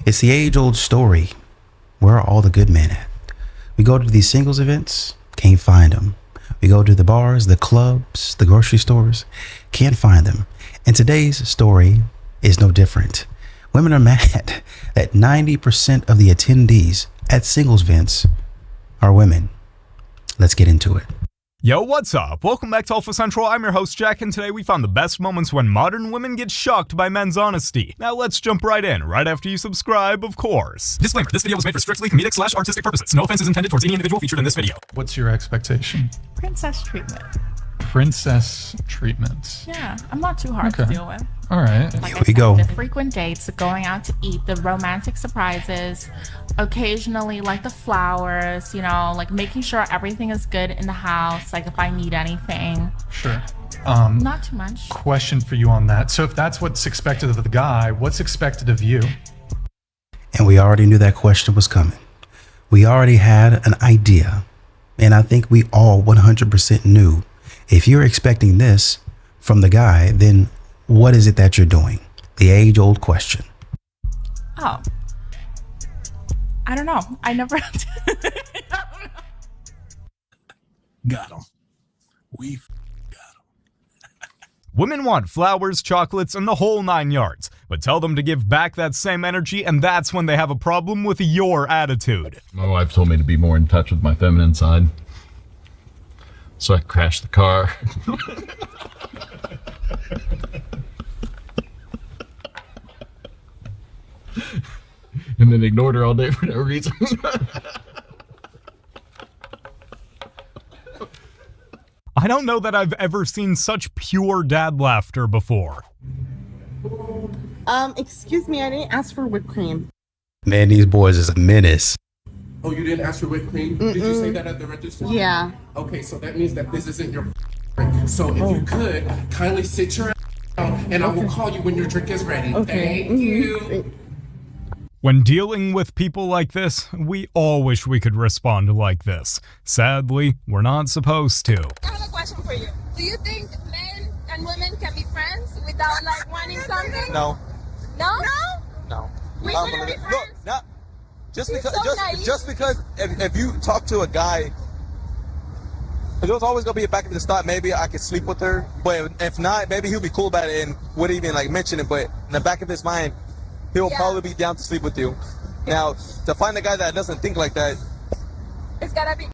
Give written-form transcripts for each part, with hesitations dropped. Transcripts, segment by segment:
It's the age-old story. Where are all the good men at? We go to these singles events, can't find them. We go to the bars, the clubs, the grocery stores, can't find them. And today's story is no different. Women are mad that 90% of the attendees at singles events are women. Let's get into it. Yo, what's up? Welcome back to Alpha Central. I'm your host, Jack, and today we found the best moments when modern women get shocked by men's honesty. Now let's jump right in, right after you subscribe, of course. Disclaimer, this video was made for strictly comedic/artistic purposes. No offense is intended towards any individual featured in this video. What's your expectation? Princess treatment. Princess treatment. Yeah, I'm not too hard to deal with. All right. Like Here we go. The frequent dates, the going out to eat, the romantic surprises, occasionally like the flowers, you know, like making sure everything is good in the house, like if I need anything. Sure. Not too much. Question for you on that. So if that's what's expected of the guy, what's expected of you? And we already knew that question was coming. We already had an idea. And I think we all 100% knew if you're expecting this from the guy, then what is it that you're doing? The age-old question. Oh. I don't know. I never... Got him. We got him. Women want flowers, chocolates, and the whole 9 yards, but tell them to give back that same energy, and that's when they have a problem with your attitude. My wife told me to be more in touch with my feminine side. So I crashed the car. And then ignored her all day for no reason. I don't know that I've ever seen such pure dad laughter before. Excuse me, I didn't ask for whipped cream. Man, these boys is a menace. Oh, you didn't ask for whipped cream? Did you say that at the register? Yeah. Okay, so that means that this isn't your drink. So if you could, kindly sit your ass down and I will call you when your drink is ready. Okay. Thank you. When dealing with people like this, we all wish we could respond like this. Sadly, we're not supposed to. I have a question for you. Do you think men and women can be friends without like wanting something? No. No? No. We I don't shouldn't be believe- friends? No, not just You're because so naive. just because if you talk to a guy, there's always gonna be a back of the thought. Maybe I could sleep with her, but if not, maybe he'll be cool about it and wouldn't even like mention it. But in the back of his mind, he'll probably be down to sleep with you. Now, to find a guy that doesn't think like that, It's gotta be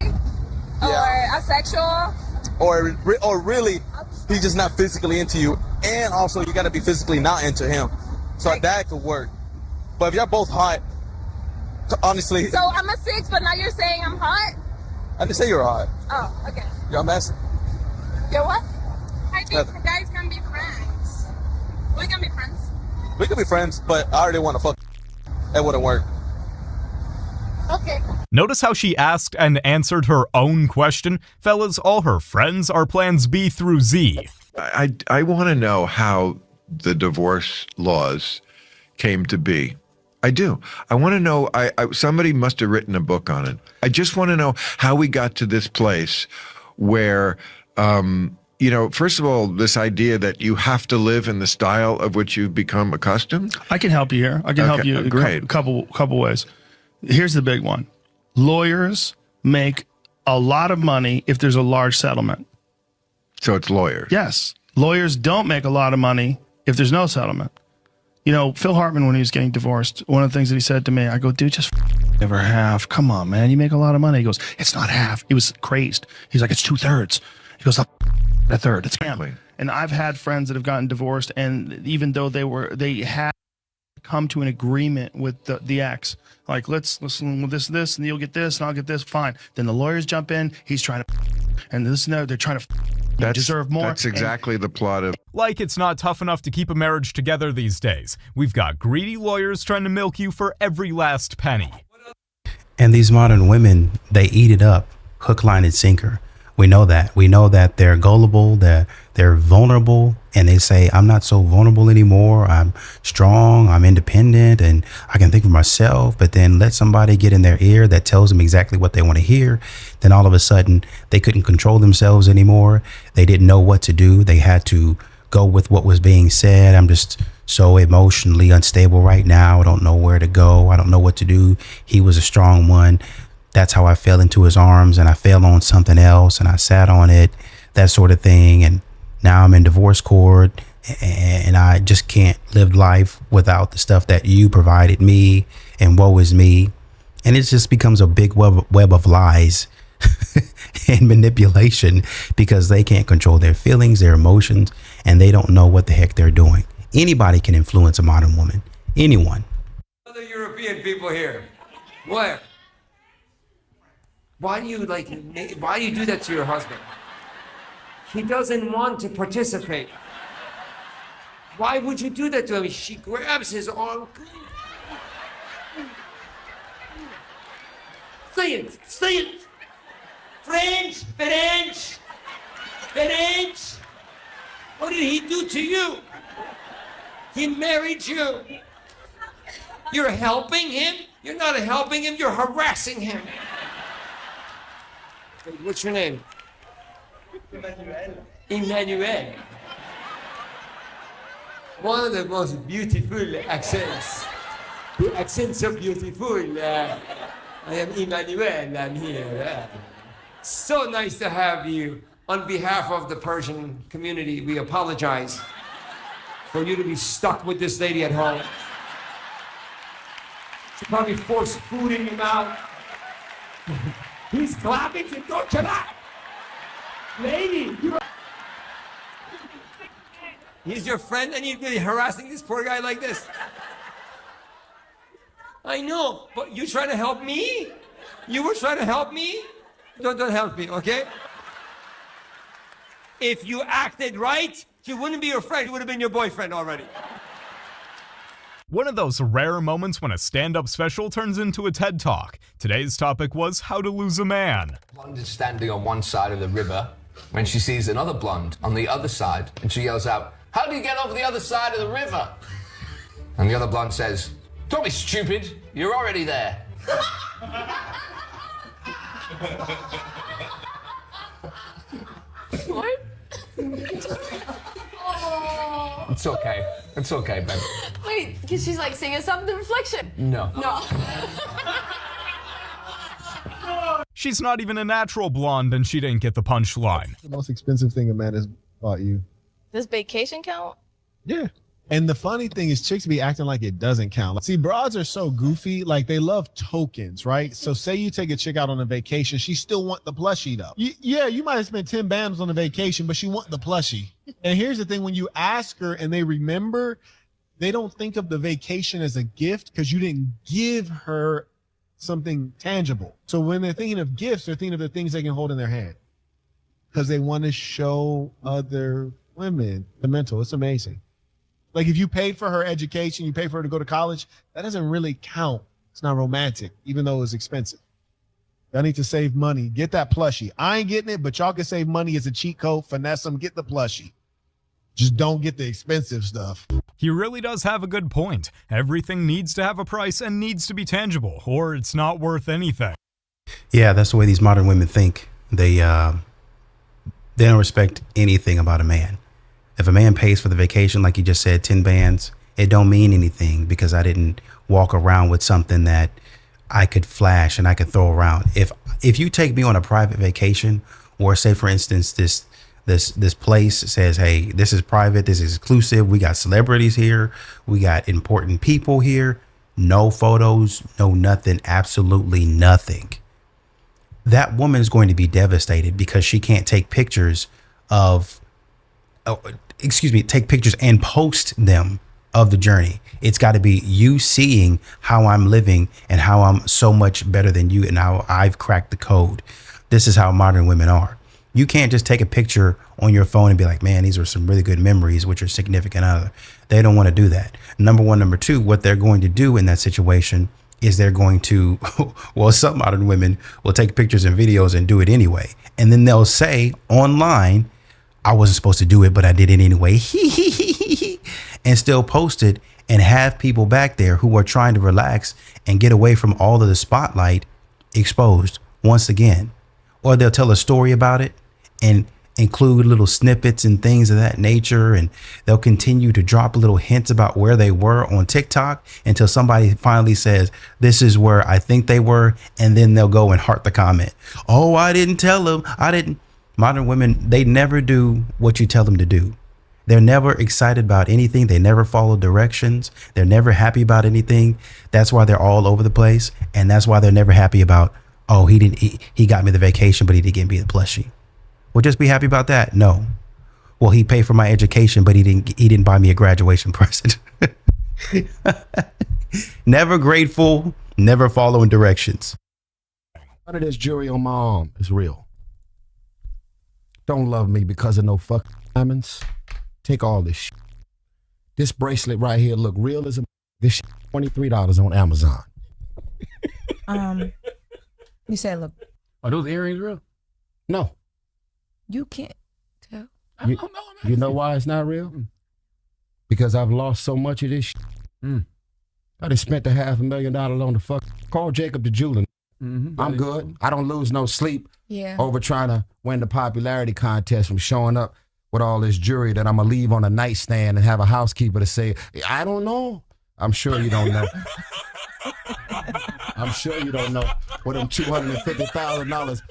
or asexual. or really, he's just not physically into you, and also you gotta be physically not into him. So that could work. But if you're both hot, honestly, So I'm a 6, but now you're saying I'm hot? I didn't say you're hot. Oh, okay. You're a mess. You're what? I think Nothing. guys can be friends. We can be friends. We could be friends, but I already want to fuck. That wouldn't work. Okay. Notice how she asked and answered her own question? Fellas, all her friends are plans B through Z. I want to know how the divorce laws came to be. I do. I want to know. Somebody must have written a book on it. I just want to know how we got to this place where, you know, first of all, this idea that you have to live in the style of which you've become accustomed. I can help you here. I can help you Great. a couple ways. Here's the big one. Lawyers make a lot of money if there's a large settlement. So it's lawyers. Yes. Lawyers don't make a lot of money if there's no settlement. You know, Phil Hartman, when he was getting divorced, one of the things that he said to me, I go, dude, just never half. Come on, man. You make a lot of money. He goes, it's not half. He was crazed. He's like, it's 2/3. He goes, a third. It's family. And I've had friends that have gotten divorced, and even though they had come to an agreement with the ex, like let's listen with this, and you'll get this, and I'll get this. Fine. Then the lawyers jump in. He's trying to, and this and that. They're trying to. You deserve more. That's exactly the plot of. Like it's not tough enough to keep a marriage together these days. We've got greedy lawyers trying to milk you for every last penny. And these modern women, they eat it up, hook, line, and sinker. We know that. We know that they're gullible, they're vulnerable, and they say, I'm not so vulnerable anymore. I'm strong, I'm independent, and I can think for myself. But then let somebody get in their ear that tells them exactly what they want to hear. Then all of a sudden, they couldn't control themselves anymore. They didn't know what to do. They had to go with what was being said. I'm just so emotionally unstable right now. I don't know where to go. I don't know what to do. He was a strong one. That's how I fell into his arms, and I fell on something else and I sat on it, that sort of thing. And now I'm in divorce court, and I just can't live life without the stuff that you provided me, and woe is me. And it just becomes a big web of lies and manipulation, because they can't control their feelings, their emotions, and they don't know what the heck they're doing. Anybody can influence a modern woman. Anyone. Other European people here. What? Why do you do that to your husband? He doesn't want to participate. Why would you do that to him? She grabs his arm. Say it. French. What did he do to you? He married you. You're helping him? You're not helping him, you're harassing him. What's your name? Emmanuel. One of the most beautiful accents. The accent's so beautiful. I am Emmanuel, I'm here. So nice to have you. On behalf of the Persian community, we apologize for you to be stuck with this lady at home. She probably forced food in your mouth. He's clapping to don't clap. Lady, he's your friend and you're really harassing this poor guy like this. I know, but you trying to help me? You were trying to help me? Don't help me, okay? If you acted right, he wouldn't be your friend, he would have been your boyfriend already. One of those rare moments when a stand-up special turns into a TED Talk. Today's topic was how to lose a man. Blonde is standing on one side of the river when she sees another blonde on the other side, and she yells out, "How do you get over the other side of the river?" And the other blonde says, "Don't be stupid, you're already there." What? It's okay, babe. Wait, because she's like singing self-reflection. No. She's not even a natural blonde, and she didn't get the punchline. The most expensive thing a man has bought you. Does vacation count? Yeah. And the funny thing is chicks be acting like it doesn't count. See, broads are so goofy. Like, they love tokens, right? So say you take a chick out on a vacation, she still want the plushie though. Yeah, you might have spent 10 bands on a vacation, but she want the plushie. And here's the thing, when you ask her and they remember, they don't think of the vacation as a gift because you didn't give her something tangible. So when they're thinking of gifts, they're thinking of the things they can hold in their hand because they want to show other women the mental. It's amazing. Like, if you paid for her education, you pay for her to go to college, that doesn't really count. It's not romantic, even though it's expensive. Y'all need to save money. Get that plushie. I ain't getting it, but y'all can save money as a cheat code. Finesse them, get the plushie. Just don't get the expensive stuff. He really does have a good point. Everything needs to have a price and needs to be tangible, or it's not worth anything. Yeah, that's the way these modern women think. They don't respect anything about a man. If a man pays for the vacation, like you just said, 10 bands, it don't mean anything because I didn't walk around with something that I could flash and I could throw around. If you take me on a private vacation, or say for instance this place says, hey, this is private, this is exclusive, we got celebrities here, we got important people here, no photos, no nothing, absolutely nothing. That woman's going to be devastated because she can't take pictures take pictures and post them of the journey. It's got to be you seeing how I'm living and how I'm so much better than you and how I've cracked the code. This is how modern women are. You can't just take a picture on your phone and be like, man, these are some really good memories with your significant other. They don't want to do that. Number one. Number two, what they're going to do in that situation is they're going to, well, some modern women will take pictures and videos and do it anyway. And then they'll say online, I wasn't supposed to do it, but I did it anyway. And still post it and have people back there who are trying to relax and get away from all of the spotlight exposed once again. Or they'll tell a story about it and include little snippets and things of that nature, and they'll continue to drop little hints about where they were on TikTok until somebody finally says, this is where I think they were, and then they'll go and heart the comment. Oh, I didn't tell them. I didn't. Modern women, they never do what you tell them to do. They're never excited about anything. They never follow directions. They're never happy about anything. That's why they're all over the place, and that's why they're never happy about, oh, he got me the vacation, but he didn't get me the plushie. Well, just be happy about that. No. Well, he paid for my education, but he didn't buy me a graduation present. Never grateful, never following directions. None of this jury on my arm is real. Don't love me because of no fucking diamonds. Take all this shit. This bracelet right here look real as a. This shit $23 on Amazon. You said, look. Are those earrings real? No. You can't tell. You know why it's not real? Because I've lost so much of this shit. I just spent $500,000 on the fuck. Call Jacob the jeweler. I'm good. I don't lose no sleep over trying to win the popularity contest from showing up with all this jewelry that I'm going to leave on a nightstand and have a housekeeper to say, I don't know. I'm sure you don't know. I'm sure you don't know what them $250,000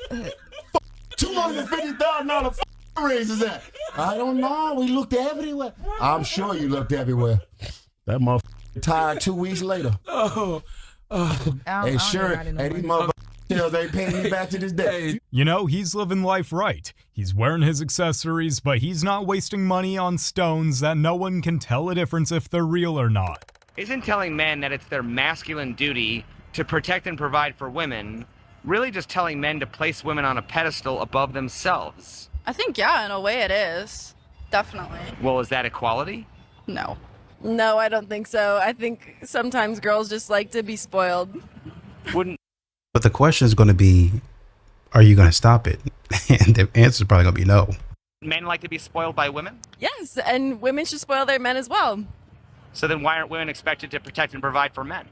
$250,000 raise is that? I don't know. We looked everywhere. I'm sure you looked everywhere. That motherfucker tired 2 weeks later. Hey, sure. Hey, these motherfuckers ain't paying me back to this day. You know, he's living life right. He's wearing his accessories, but he's not wasting money on stones that no one can tell a difference if they're real or not. Isn't telling men that it's their masculine duty to protect and provide for women really just telling men to place women on a pedestal above themselves? I think, yeah, in a way it is. Definitely. Well, is that equality? No. No, I don't think so. I think sometimes girls just like to be spoiled. Wouldn't. But the question is going to be, are you going to stop it? And the answer is probably going to be no. Men like to be spoiled by women? Yes, and women should spoil their men as well. So then why aren't women expected to protect and provide for men?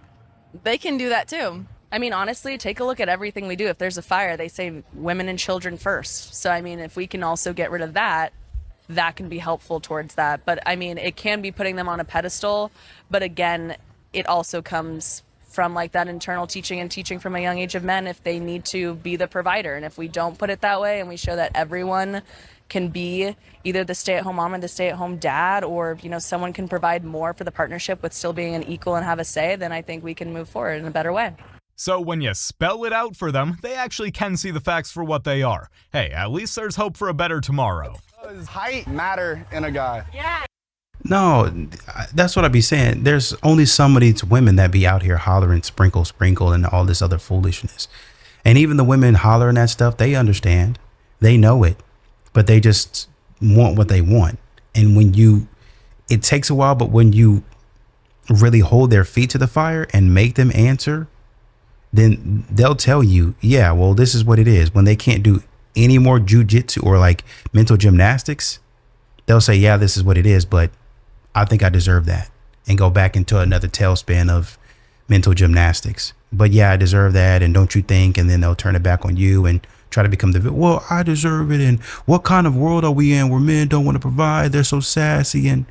They can do that too. I mean, honestly, take a look at everything we do. If there's a fire, they say women and children first. So, I mean, if we can also get rid of that, that can be helpful towards that. But, I mean, it can be putting them on a pedestal. But again, it also comes from like that internal teaching and teaching from a young age of men if they need to be the provider. And if we don't put it that way and we show that everyone can be either the stay-at-home mom or the stay-at-home dad, or, you know, someone can provide more for the partnership with still being an equal and have a say, then I think we can move forward in a better way. So when you spell it out for them, they actually can see the facts for what they are. Hey, at least there's hope for a better tomorrow. Does height matter in a guy? Yeah. No, that's what I be saying. There's only some of these women that be out here hollering sprinkle, sprinkle, and all this other foolishness. And even the women hollering that stuff, they understand. They know it. But they just want what they want. And it takes a while, but when you really hold their feet to the fire and make them answer, then they'll tell you, yeah, well, this is what it is. When they can't do any more jujitsu or like mental gymnastics, they'll say, yeah, this is what it is, but I think I deserve that, and go back into another tailspin of mental gymnastics. But yeah, I deserve that, and don't you think? And then they'll turn it back on you and try to become well, I deserve it. And what kind of world are we in where men don't want to provide? They're so sassy. And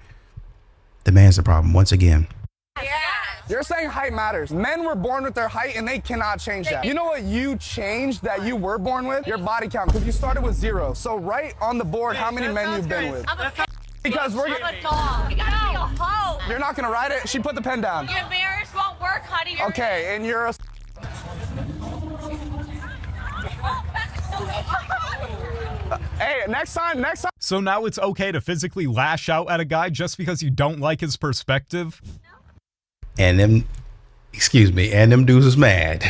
the man's the problem once again. You're saying height matters. Men were born with their height and they cannot change that. You know what you changed that you were born with? Your body count, because you started with 0. So right on the board, how many men you've been with? Because we're I'm a dog. You gotta be a hoe. You're not gonna ride it? She put the pen down. Your marriage won't work, honey. Okay, and you're a Hey, next time. So now it's okay to physically lash out at a guy just because you don't like his perspective? And them dudes was mad.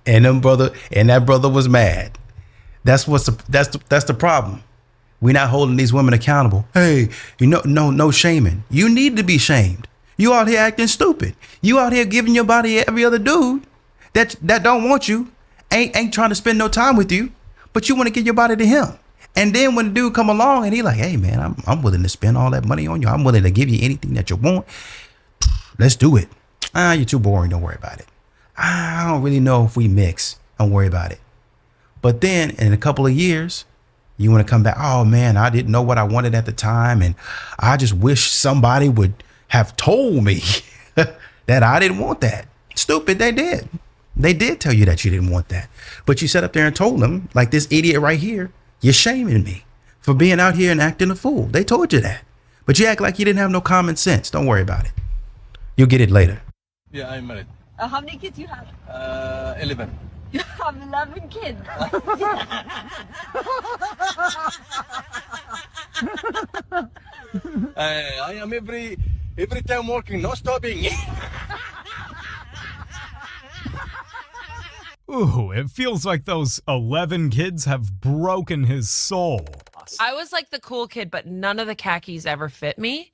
and that brother was mad. That's the problem. We're not holding these women accountable. Hey, no shaming. You need to be shamed. You out here acting stupid. You out here giving your body to every other dude that don't want you, ain't trying to spend no time with you, but you want to give your body to him. And then when the dude come along and he like, hey man, I'm willing to spend all that money on you. I'm willing to give you anything that you want. Let's do it. You're too boring. Don't worry about it. I don't really know if we mix. Don't worry about it. But then in a couple of years, You want to come back, oh man, I didn't know what I wanted at the time, and I just wish somebody would have told me that I didn't want that. Stupid, they did. They did tell you that you didn't want that. But you sat up there and told them, like this idiot right here, you're shaming me for being out here and acting a fool. They told you that. But you act like you didn't have no common sense. Don't worry about it. You'll get it later. Yeah, I'm married. How many kids you have? 11. You have 11 kids. I am every time working, no stopping. Ooh, it feels like those 11 kids have broken his soul. I was like the cool kid, but none of the khakis ever fit me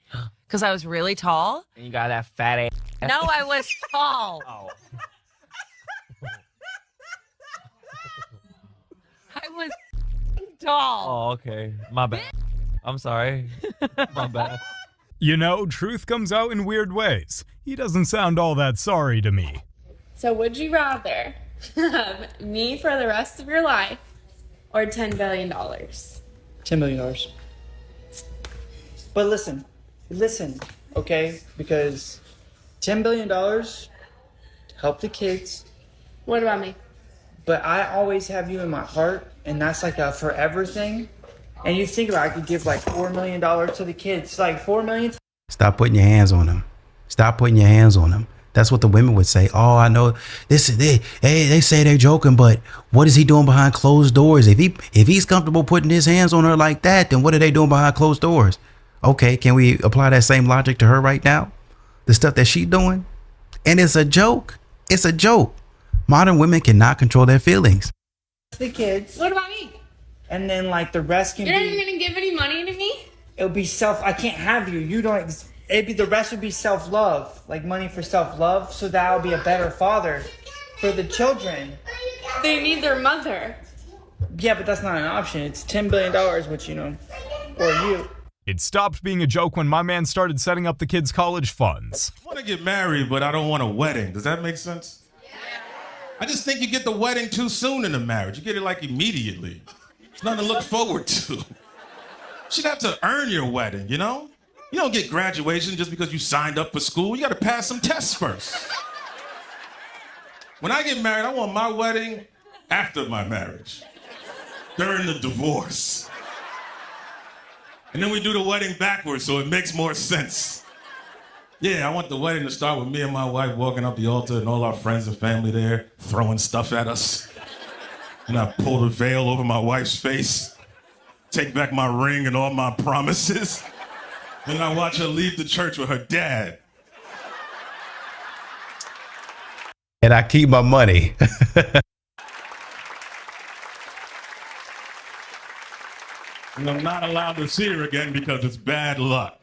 because I was really tall. And you got that fat ass. No, I was tall. Oh. I was tall. Oh, okay. My bad. I'm sorry. My bad. You know, truth comes out in weird ways. He doesn't sound all that sorry to me. So would you rather have me for the rest of your life or $10 billion? $10 million. But listen, okay? Because $10 billion help the kids. What about me? But I always have you in my heart, and that's like a forever thing. And you think about it, I could give like $4 million to the kids, like $4 million. Stop putting your hands on them. Stop putting your hands on them. That's what the women would say. Oh, I know this is they say they're joking, but what is he doing behind closed doors? If he's comfortable putting his hands on her like that, then what are they doing behind closed doors? Okay, can we apply that same logic to her right now? The stuff that she's doing? And it's a joke. It's a joke. Modern women cannot control their feelings. The kids. What about me? And then like the rest can You're not be. even gonna give any money to me? It'll be I can't have you. You don't. The rest would be self-love, like money for self-love. So that will be a better father for the children. They need their mother. Yeah, but that's not an option. It's $10 billion, which, or you. It stopped being a joke when my man started setting up the kids' college funds. I want to get married, but I don't want a wedding. Does that make sense? I just think you get the wedding too soon in the marriage. You get it like immediately. It's nothing to look forward to. You should have to earn your wedding, You don't get graduation just because you signed up for school. You got to pass some tests first. When I get married, I want my wedding after my marriage, during the divorce. And then we do the wedding backwards so it makes more sense. Yeah, I want the wedding to start with me and my wife walking up the altar and all our friends and family there throwing stuff at us. And I pull the veil over my wife's face, take back my ring and all my promises. And I watch her leave the church with her dad. And I keep my money. And I'm not allowed to see her again because it's bad luck.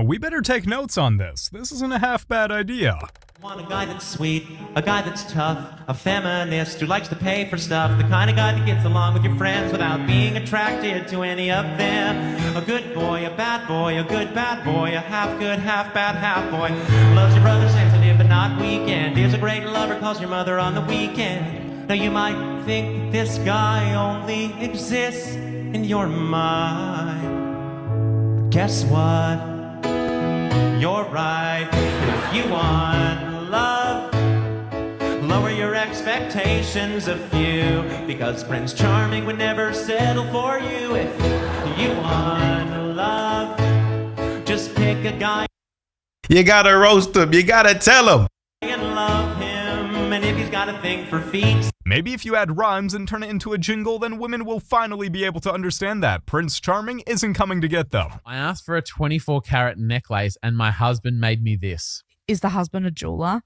We better take notes on this. This isn't a half bad idea. Want a guy that's sweet, a guy that's tough, a feminist who likes to pay for stuff, the kind of guy that gets along with your friends without being attracted to any of them. A good boy, a bad boy, a good bad boy, a half good, half bad, half boy. Loves your brother, sensitive but not weekend. Is a great lover, calls your mother on the weekend. Now you might think this guy only exists in your mind. But guess what? You're right. If you want love, lower your expectations a few, because Prince Charming would never settle for you. If you want love, just pick a guy You gotta roast him. You gotta tell him. and love him. And if he's got a thing for feet, Maybe if you add rhymes and turn it into a jingle, then women will finally be able to understand that Prince Charming isn't coming to get them. I asked for a 24-carat necklace and my husband made me this. Is the husband a jeweler?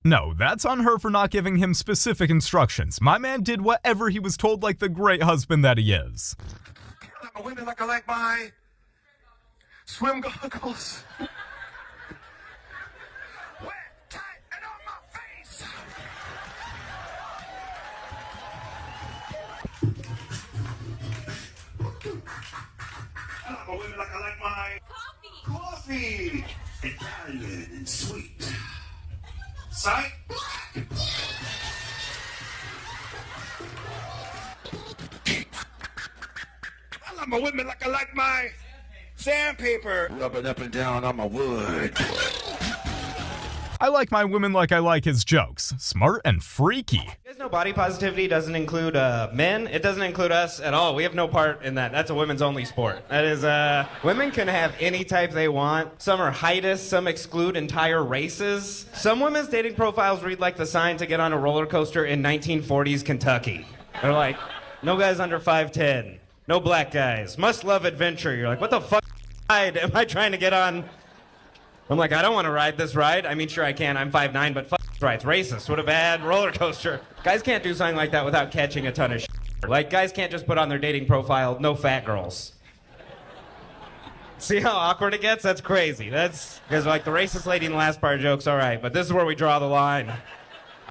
No, that's on her for not giving him specific instructions. My man did whatever he was told like the great husband that he is. Women like I like my swim goggles. Women like I like my coffee. Italian and sweet. Sight. I like my women like I like my sandpaper. Rubbing up and down on my wood. I like my women like I like his jokes. Smart and freaky. You guys know body positivity doesn't include men. It doesn't include us at all. We have no part in that. That's a women's only sport. That is, women can have any type they want. Some are heightists, some exclude entire races. Some women's dating profiles read like the sign to get on a roller coaster in 1940s Kentucky. They're like, no guys under 5'10", no black guys, must love adventure. You're like, what the fuck ride am I trying to get on? I'm like, I don't want to ride this ride. I mean, sure I can. I'm 5'9", but fuck this ride's racist. What a bad roller coaster. Guys can't do something like that without catching a ton of shit. Like, guys can't just put on their dating profile, no fat girls. See how awkward it gets? That's crazy. That's because like the racist lady in the last part of joke's all right, but this is where we draw the line.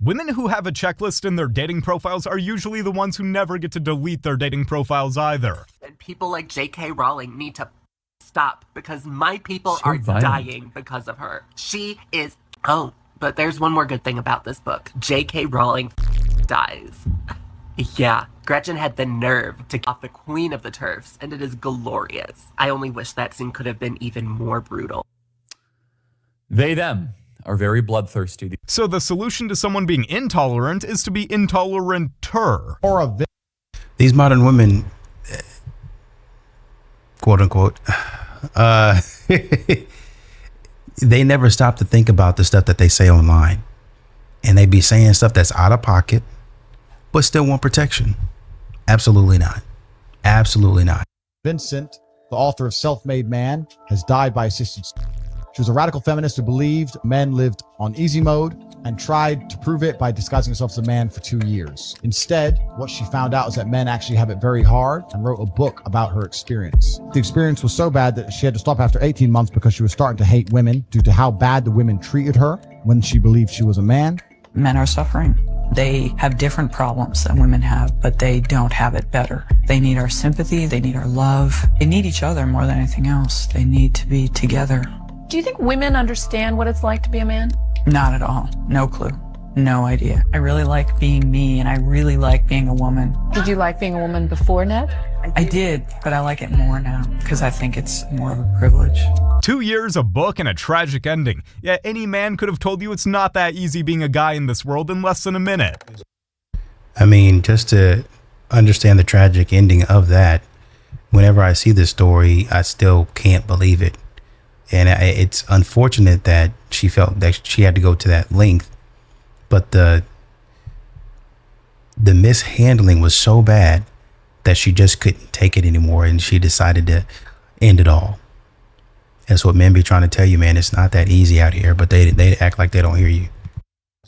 Women who have a checklist in their dating profiles are usually the ones who never get to delete their dating profiles either. And people like J.K. Rowling need to stop because my people are dying because of her. She is... Oh, but there's one more good thing about this book. J.K. Rowling dies. Yeah, Gretchen had the nerve to off the queen of the turfs, and it is glorious. I only wish that scene could have been even more brutal. They, them, are very bloodthirsty. So the solution to someone being intolerant is to be intoleranter. Or These modern women, quote unquote, they never stop to think about the stuff that they say online. And they be saying stuff that's out of pocket, but still want protection. Absolutely not. Absolutely not. Vincent, the author of Self-Made Man, has died by assisted suicide. She was a radical feminist who believed men lived on easy mode and tried to prove it by disguising herself as a man for 2 years. Instead, what she found out is that men actually have it very hard, and wrote a book about her experience. The experience was so bad that she had to stop after 18 months because she was starting to hate women due to how bad the women treated her when she believed she was a man. Men are suffering. They have different problems than women have, but they don't have it better. They need our sympathy. They need our love. They need each other more than anything else. They need to be together. Do you think women understand what it's like to be a man? Not at all. No clue. No idea. I really like being me, and I really like being a woman. Did you like being a woman before, Ned? I did, but I like it more now because I think it's more of a privilege. 2 years, a book, and a tragic ending. Yet any man could have told you it's not that easy being a guy in this world in less than a minute. I mean, just to understand the tragic ending of that, whenever I see this story, I still can't believe it. And it's unfortunate that she felt that she had to go to that length, but the mishandling was so bad that she just couldn't take it anymore, and she decided to end it all. That's what men be trying to tell you, man. It's not that easy out here, but they act like they don't hear you.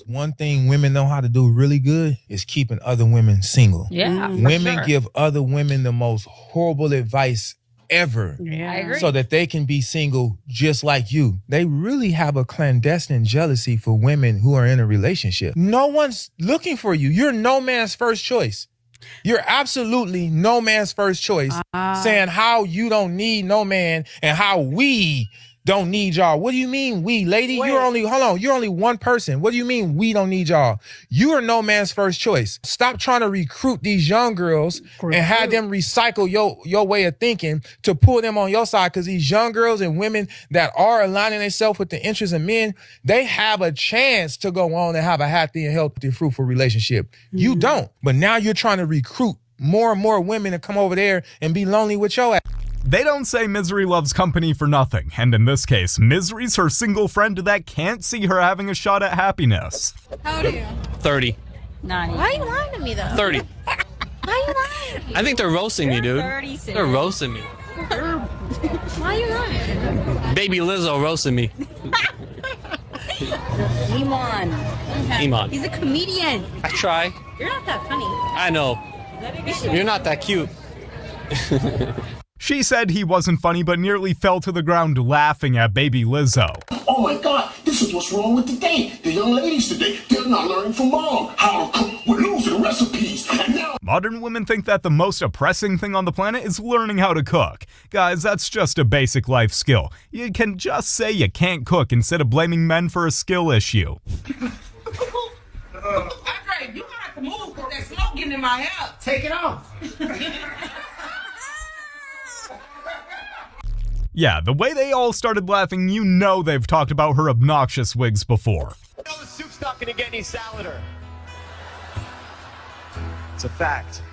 One thing women know how to do really good is keeping other women single. Yeah, women give other women the most horrible advice ever. Yeah, I agree. So that they can be single just like you. They really have a clandestine jealousy for women who are in a relationship. No one's looking for you. You're no man's first choice. You're absolutely no man's first choice, saying how you don't need no man and how we don't need y'all. What do you mean we, lady? Wait. You're only one person. What do you mean we don't need y'all? You are no man's first choice. Stop trying to recruit these young girls and have them recycle your way of thinking to pull them on your side, because these young girls and women that are aligning themselves with the interests of men, they have a chance to go on and have a happy and healthy, fruitful relationship. You don't. But now you're trying to recruit more and more women to come over there and be lonely with your ass. They don't say misery loves company for nothing, and in this case, misery's her single friend that can't see her having a shot at happiness. How old are you? 30. 90. Why are you lying to me, though? 30. Why are you lying? I think they're roasting me, dude. 36. They're roasting me. Why are you lying? Baby Lizzo roasting me. Iman. Iman. He's a comedian. I try. You're not that funny. I know. You're not that cute. She said he wasn't funny, but nearly fell to the ground laughing at baby Lizzo. Oh my God, this is what's wrong with today. The young ladies today, they're not learning from mom how to cook. We're losing recipes. And now Modern women think that the most oppressing thing on the planet is learning how to cook. Guys, that's just a basic life skill. You can just say you can't cook instead of blaming men for a skill issue. Andre, you got to move because that smoke getting in my hair. Take it off. Yeah, the way they all started laughing, you know they've talked about her obnoxious wigs before. No, the soup's not gonna get any saladier. It's a fact.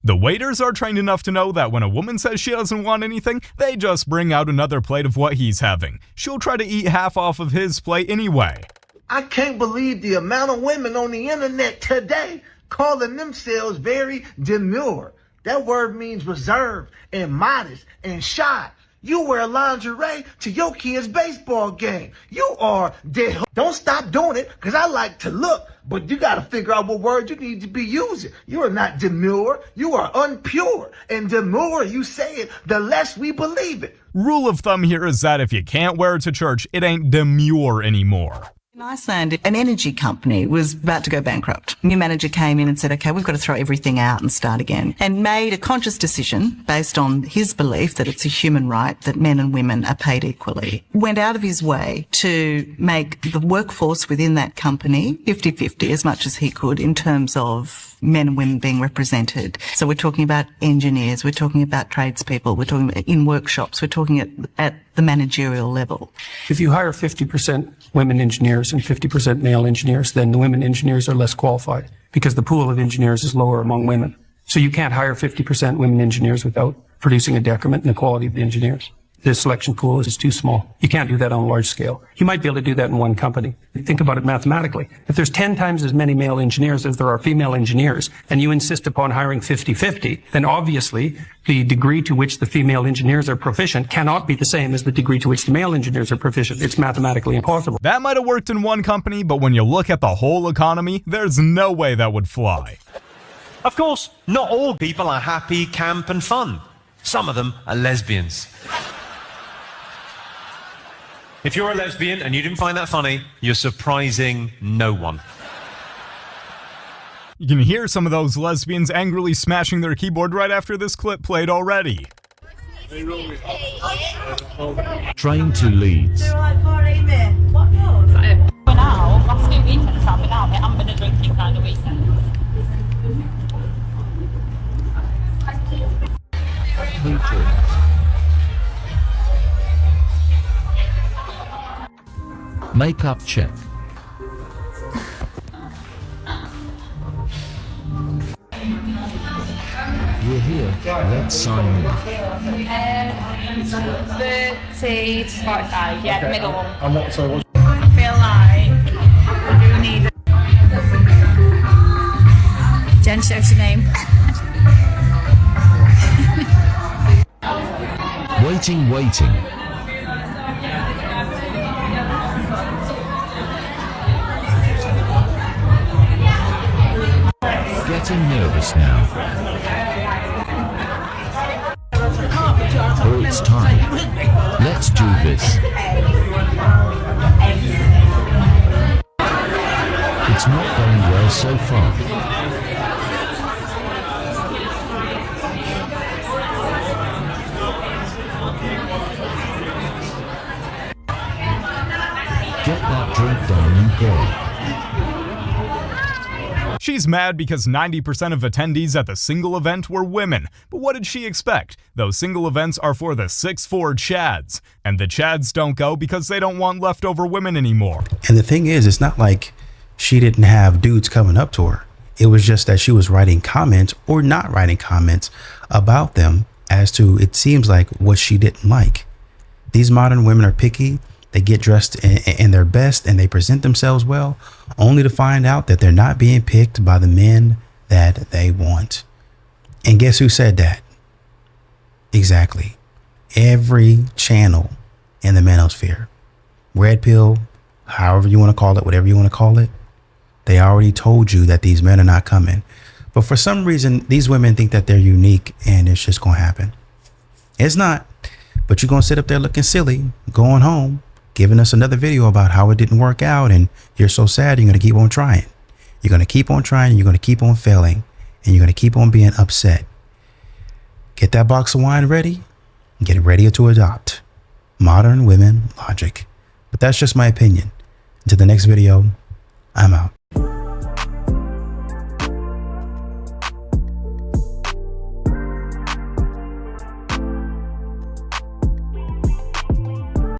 The waiters are trained enough to know that when a woman says she doesn't want anything, they just bring out another plate of what he's having. She'll try to eat half off of his plate anyway. I can't believe the amount of women on the internet today calling themselves very demure. That word means reserved and modest and shy. You wear lingerie to your kid's baseball game. You are dead. Don't stop doing it, because I like to look, but you got to figure out what word you need to be using. You are not demure. You are unpure. And the more you say it, the less we believe it. Rule of thumb here is that if you can't wear it to church, it ain't demure anymore. In Iceland, an energy company was about to go bankrupt. New manager came in and said, okay, we've got to throw everything out and start again, and made a conscious decision based on his belief that it's a human right that men and women are paid equally. Went out of his way to make the workforce within that company 50-50 as much as he could in terms of men and women being represented. So we're talking about engineers, we're talking about tradespeople, we're talking about in workshops, we're talking at the managerial level. If you hire 50% women engineers and 50% male engineers, then the women engineers are less qualified because the pool of engineers is lower among women. So you can't hire 50% women engineers without producing a decrement in the quality of the engineers. The selection pool is too small. You can't do that on a large scale. You might be able to do that in one company. Think about it mathematically. If there's 10 times as many male engineers as there are female engineers, and you insist upon hiring 50-50, then obviously the degree to which the female engineers are proficient cannot be the same as the degree to which the male engineers are proficient. It's mathematically impossible. That might have worked in one company, but when you look at the whole economy, there's no way that would fly. Of course, not all people are happy, camp, and fun. Some of them are lesbians. If you're a lesbian and you didn't find that funny, you're surprising no one. You can hear some of those lesbians angrily smashing their keyboard right after this clip played already. Trying to lead. Makeup check. We're here. Let's sign in. 30 to 45, yeah, the middle one. I'm not sorry. I feel like we do need. Jen, show us your name. Waiting. Getting nervous now. Oh, it's time. Let's do this. It's not going well so far. Get that drink down and go. She's mad because 90% of attendees at the single event were women. But what did she expect? Those single events are for the 6'4" Chads. And the Chads don't go because they don't want leftover women anymore. And the thing is, it's not like she didn't have dudes coming up to her. It was just that she was writing comments or not writing comments about them as to, it seems like, what she didn't like. These modern women are picky. They get dressed in their best and they present themselves well, only to find out that they're not being picked by the men that they want. And guess who said that? Exactly. Every channel in the manosphere. Red pill, however you want to call it, whatever you want to call it. They already told you that these men are not coming. But for some reason, these women think that they're unique and it's just going to happen. It's not. But you're going to sit up there looking silly, going home, giving us another video about how it didn't work out and you're so sad you're going to keep on trying. You're going to keep on trying, you're going to keep on failing, and you're going to keep on being upset. Get that box of wine ready and get ready to adopt modern women logic. But that's just my opinion. Until the next video, I'm out.